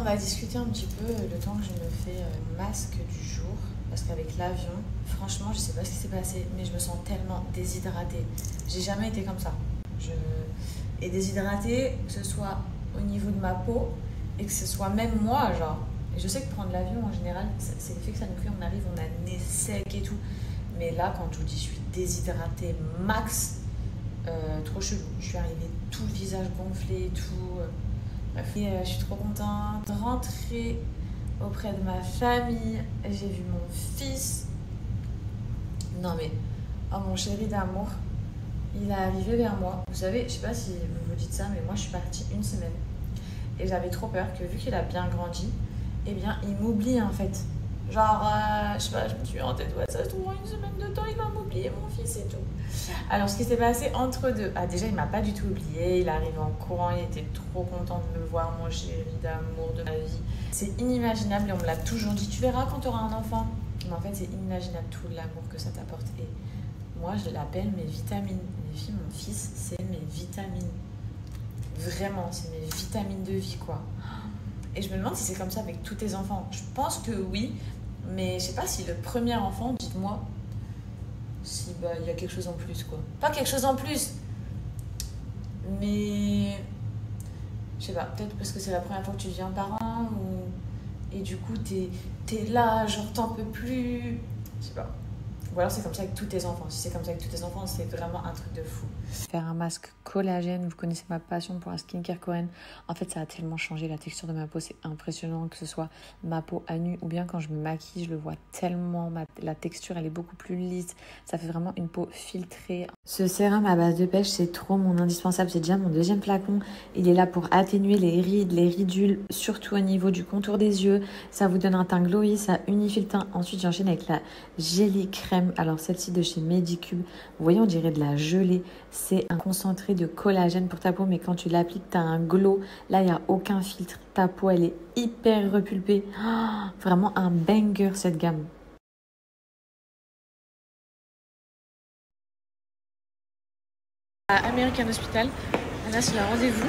va discuter un petit peu le temps que je me fais masque du jour. Parce qu'avec l'avion, franchement, je sais pas ce qui s'est passé, mais je me sens tellement déshydratée. J'ai jamais été comme ça. Et déshydratée, que ce soit au niveau de ma peau et que ce soit même moi, genre. Et je sais que prendre l'avion, en général, c'est l'effet que ça nous fait. On arrive, on a le nez sec et tout. Mais là, quand je vous dis je suis déshydratée max, trop chelou. Je suis arrivée tout le visage gonflé et tout. Bref. Et je suis trop contente de rentrer auprès de ma famille. J'ai vu mon fils. Non mais, oh mon chéri d'amour, il est arrivé vers moi. Vous savez, je sais pas si vous vous dites ça, mais moi je suis partie une semaine. Et j'avais trop peur que vu qu'il a bien grandi, eh bien il m'oublie en fait. Genre, je sais pas, je me suis en tête, ouais, ça se trouve en une semaine de temps, il va m'oublier, mon fils et tout. Alors, ce qui s'est passé entre deux, déjà, il m'a pas du tout oublié, il arrive en courant, il était trop content de me voir, mon chéri d'amour de ma vie. C'est inimaginable et on me l'a toujours dit, tu verras quand tu auras un enfant. Mais en fait, c'est inimaginable tout l'amour que ça t'apporte. Et moi, je l'appelle mes vitamines. Mes filles, mon fils, c'est mes vitamines. Vraiment, c'est mes vitamines de vie, quoi. Et je me demande si c'est comme ça avec tous tes enfants. Je pense que oui. Mais je sais pas si le premier enfant, dites-moi, si bah il y a quelque chose en plus quoi. Pas quelque chose en plus, mais je sais pas, peut-être parce que c'est la première fois que tu deviens parent ou et du coup t'es là, genre t'en peux plus. Je sais pas. Ou alors c'est comme ça avec tous tes enfants. Si c'est comme ça avec tous tes enfants, c'est vraiment un truc de fou. Faire un masque collagène, vous connaissez ma passion pour la skincare coréenne. En fait, ça a tellement changé la texture de ma peau, c'est impressionnant, que ce soit ma peau à nu ou bien quand je me maquille, je le vois tellement, la texture elle est beaucoup plus lisse, ça fait vraiment une peau filtrée. Ce sérum à base de pêche, c'est trop mon indispensable, c'est déjà mon deuxième flacon. Il est là pour atténuer les rides, les ridules, surtout au niveau du contour des yeux. Ça vous donne un teint glowy, ça unifie le teint. Ensuite, j'enchaîne avec la Jelly Crème. Alors celle-ci de chez Medicube, vous voyez, on dirait de la gelée. C'est un concentré de collagène pour ta peau, mais quand tu l'appliques, tu as un glow. Là, il n'y a aucun filtre. Ta peau, elle est hyper repulpée. Oh, vraiment un banger, cette gamme. À American Hospital, Anas, il a rendez-vous.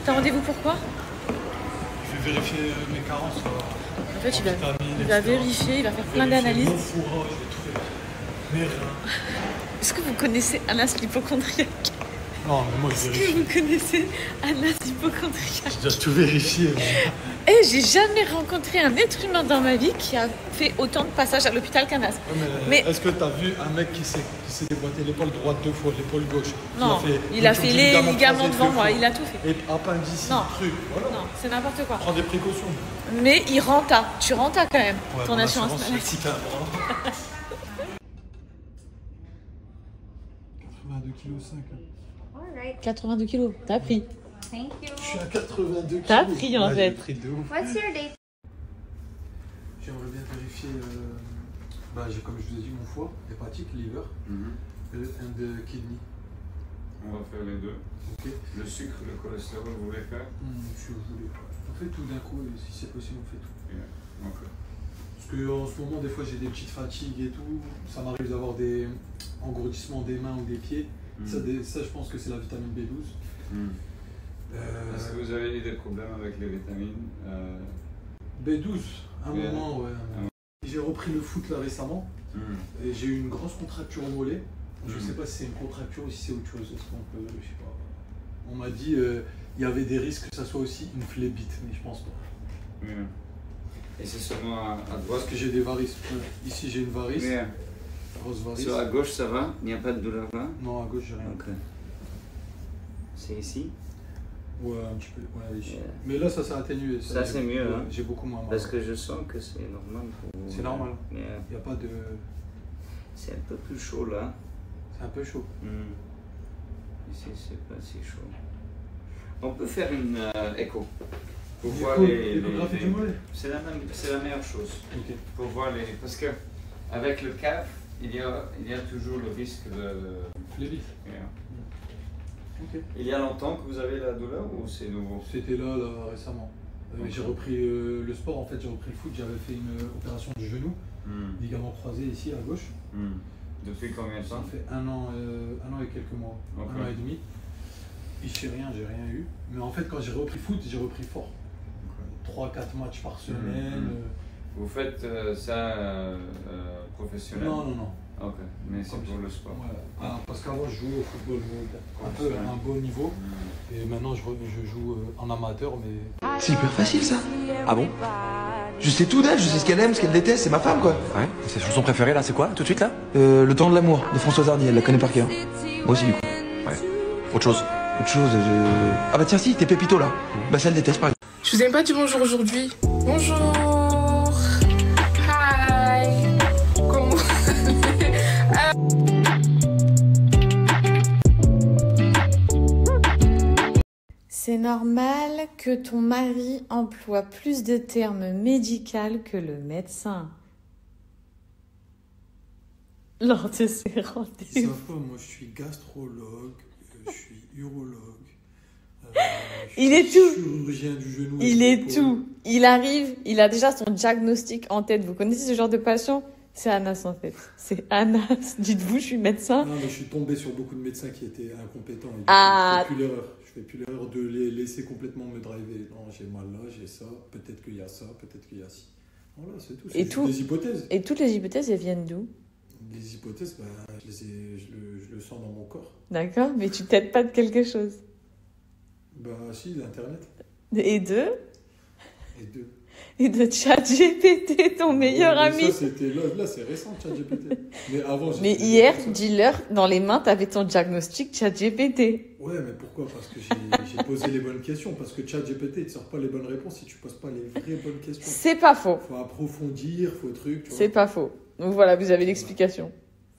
T'as rendez-vous pourquoi? Je vais vérifier mes carences. En fait, il va vérifier, il va faire plein d'analyses. Est-ce que vous connaissez Anas l'hypochondriaque? Non, mais moi je vérifie. Est-ce que vous connaissez Anas l'hypochondriaque? J'ai déjà tout vérifié. Et j'ai jamais rencontré un être humain dans ma vie qui a fait autant de passages à l'hôpital qu'Anas. Mais est-ce que tu as vu un mec qui s'est déboîté l'épaule droite 2 fois, l'épaule gauche? Non, il a fait les ligaments devant moi, il a tout fait. Et appendicite, truc, voilà. Non, c'est n'importe quoi. Prends des précautions. Mais il renta, tu rentas quand même, ton assurance maladie. 82,5 kg. 82 kilos, t'as pris. Thank you. Je suis à 82 kg. T'as pris en fait. J'ai pris de ouf. What's your date? J'aimerais bien vérifier, j'ai comme je vous ai dit, mon foie, hépatique, liver, and the kidney. On va faire les deux. Ok. Le sucre, le cholestérol, vous voulez faire? Je voulais. On fait tout d'un coup, et si c'est possible, on fait tout. Yeah. Okay. Parce qu'en ce moment, des fois, j'ai des petites fatigues et tout. Ça m'arrive d'avoir des engourdissements des mains ou des pieds. Ça, je pense que c'est la vitamine B12. Est-ce que vous avez eu des problèmes avec les vitamines? B12, un moment, ouais. J'ai repris le foot là récemment. Et j'ai eu une grosse contracture au mollet. Je ne sais pas si c'est une contracture ou si c'est autre chose. Est-ce qu'on peut, je sais pas. On m'a dit il y avait des risques que ça soit aussi une phlébite, mais je pense pas. Et c'est seulement à droite? Parce que j'ai des varices. Ici j'ai une varice. Grosse varice. Sur à gauche ça va? Il n'y a pas de douleur là? Non, à gauche j'ai rien. Ok. C'est ici? Ouais, un petit peu. Ouais, ici. Mais là ça s'est atténué. Ça c'est mieux, hein? J'ai beaucoup moins mal. Parce que je sens que c'est normal pour vous. C'est normal. Il n'y a pas de... C'est un peu plus chaud là. C'est un peu chaud. Ici c'est pas si chaud. On peut faire une écho. Pour voir l'échographie du mollet. C'est la meilleure chose. Okay. Pour voir les... Parce que avec le CAF, il y a toujours le risque de... Phlébite. Okay. Il y a longtemps que vous avez la douleur ou c'est nouveau? C'était là récemment. J'ai repris le sport, en fait j'ai repris le foot, j'avais fait une opération du genou, ligament croisé ici à gauche. Depuis combien de temps? Ça fait un an et quelques mois, un an et demi. Ici rien, j'ai rien eu. Mais en fait quand j'ai repris foot, j'ai repris fort. 3-4 matchs par semaine. Vous faites ça professionnellement? Non. Ok, mais c'est pour le sport. Ouais. Parce qu'avant, je jouais au football un peu à un bon niveau. Et maintenant, je joue en amateur, mais... C'est hyper facile, ça. Ah bon? Je sais tout d'elle, je sais ce qu'elle aime, ce qu'elle déteste, c'est ma femme, quoi. Ouais. Sa chanson préférée, là, c'est quoi, tout de suite, là? Le temps de l'amour, de Françoise Hardy, elle la connaît par cœur. Moi aussi, du coup. Ouais. Autre chose? Autre chose, Ah bah tiens, si, t'es Pépito, là. Bah ça, elle déteste, par exemple. Je vous ai même pas dit bonjour aujourd'hui. Bonjour. Hi. Comment vous allez? C'est normal que ton mari emploie plus de termes médicaux que le médecin. Lors de ses Ils rendez-vous. savent pas, moi je suis gastrologue, je suis urologue, Il est tout. chirurgien du genou. Il et est l'épaule. tout. Il arrive, il a déjà son diagnostic en tête. Vous connaissez ce genre de patient? C'est Anas en fait. C'est Anas. Dites-vous, je suis médecin. Non, mais je suis tombé sur beaucoup de médecins qui étaient incompétents. Et Ah. Je fais plus l'erreur de les laisser complètement me driver. Non, j'ai mal là, j'ai ça, peut-être qu'il y a ça, peut-être qu'il y a ci. Voilà, c'est tout. C'est Et juste tout. des hypothèses. Et toutes les hypothèses, elles viennent d'où? Les hypothèses, bah, je le sens dans mon corps. D'accord? Mais tu t'aides pas de quelque chose. Bah si, l'Internet. Et de? Et deux. Et de ChatGPT, ton meilleur Ouais, mais ami. Ça, c'était là c'est récent, ChatGPT. Mais avant, Mais j'étais hier, comme ça. dis-leur, dans les mains, t'avais ton diagnostic ChatGPT. Ouais, mais pourquoi? Parce que j'ai posé les bonnes questions. Parce que ChatGPT, il ne te sort pas les bonnes réponses si tu poses pas les vraies bonnes questions. C'est pas faux. Faut approfondir, faut truc. Tu vois. C'est pas faux. Donc voilà, vous avez l'explication.